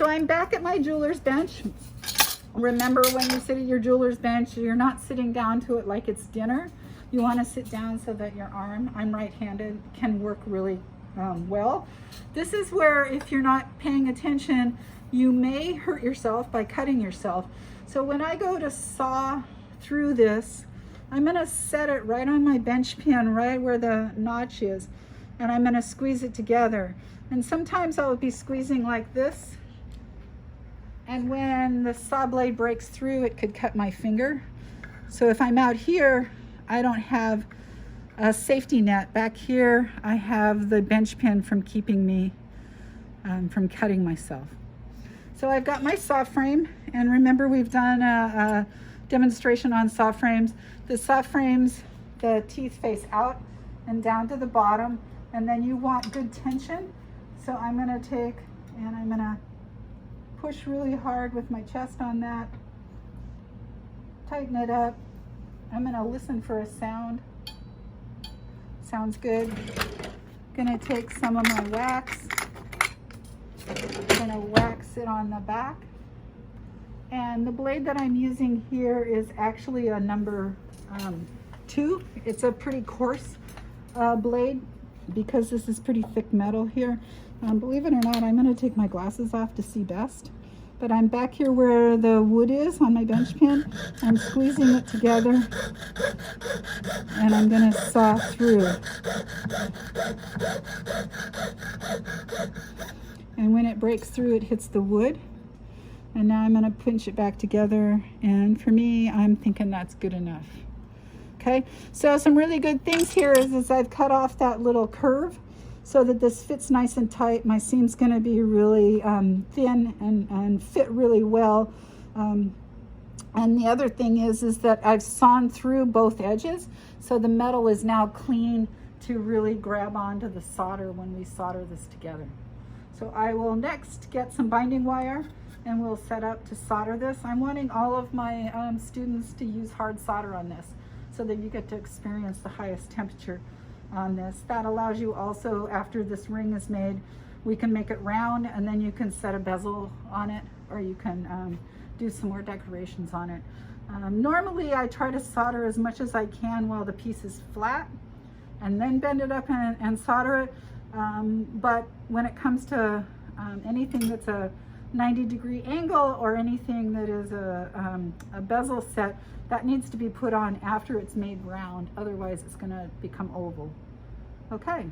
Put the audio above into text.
so I'm back at my jeweler's bench. Remember, when you sit at your jeweler's bench, you're not sitting down to it like it's dinner. You want to sit down so that your arm, I'm right-handed, can work really well. This is where, if you're not paying attention, you may hurt yourself by cutting yourself. So when I go to saw through this, I'm going to set it right on my bench pin, right where the notch is, and I'm going to squeeze it together. And sometimes I'll be squeezing like this, and when the saw blade breaks through, it could cut my finger. So if I'm out here, I don't have a safety net. Back here, I have the bench pin from keeping me from cutting myself. So I've got my saw frame, and remember, we've done a demonstration on saw frames. The saw frames, the teeth face out and down to the bottom, and then you want good tension. So I'm gonna take and I'm gonna push really hard with my chest on that, tighten it up. I'm gonna listen for a sound. Sounds good. Gonna take some of my wax. Gonna wax it on the back. And the blade that I'm using here is actually a number 2. It's a pretty coarse blade because this is pretty thick metal here. Believe it or not, I'm gonna take my glasses off to see best. But I'm back here where the wood is on my bench pin. I'm squeezing it together, and I'm gonna saw through. And when it breaks through, it hits the wood. And now I'm gonna pinch it back together. And for me, I'm thinking that's good enough. Okay, so some really good things here is I've cut off that little curve so that this fits nice and tight. My seam's gonna be really thin and fit really well. And the other thing is that I've sawn through both edges, so the metal is now clean to really grab onto the solder when we solder this together. So I will next get some binding wire, and we'll set up to solder this. I'm wanting all of my students to use hard solder on this so that you get to experience the highest temperature on this. That allows you also, after this ring is made, we can make it round, and then you can set a bezel on it, or you can do some more decorations on it. Normally I try to solder as much as I can while the piece is flat, and then bend it up and solder it. But when it comes to anything that's a 90-degree angle, or anything that is a bezel set, that needs to be put on after it's made round. Otherwise it's going to become oval. Okay.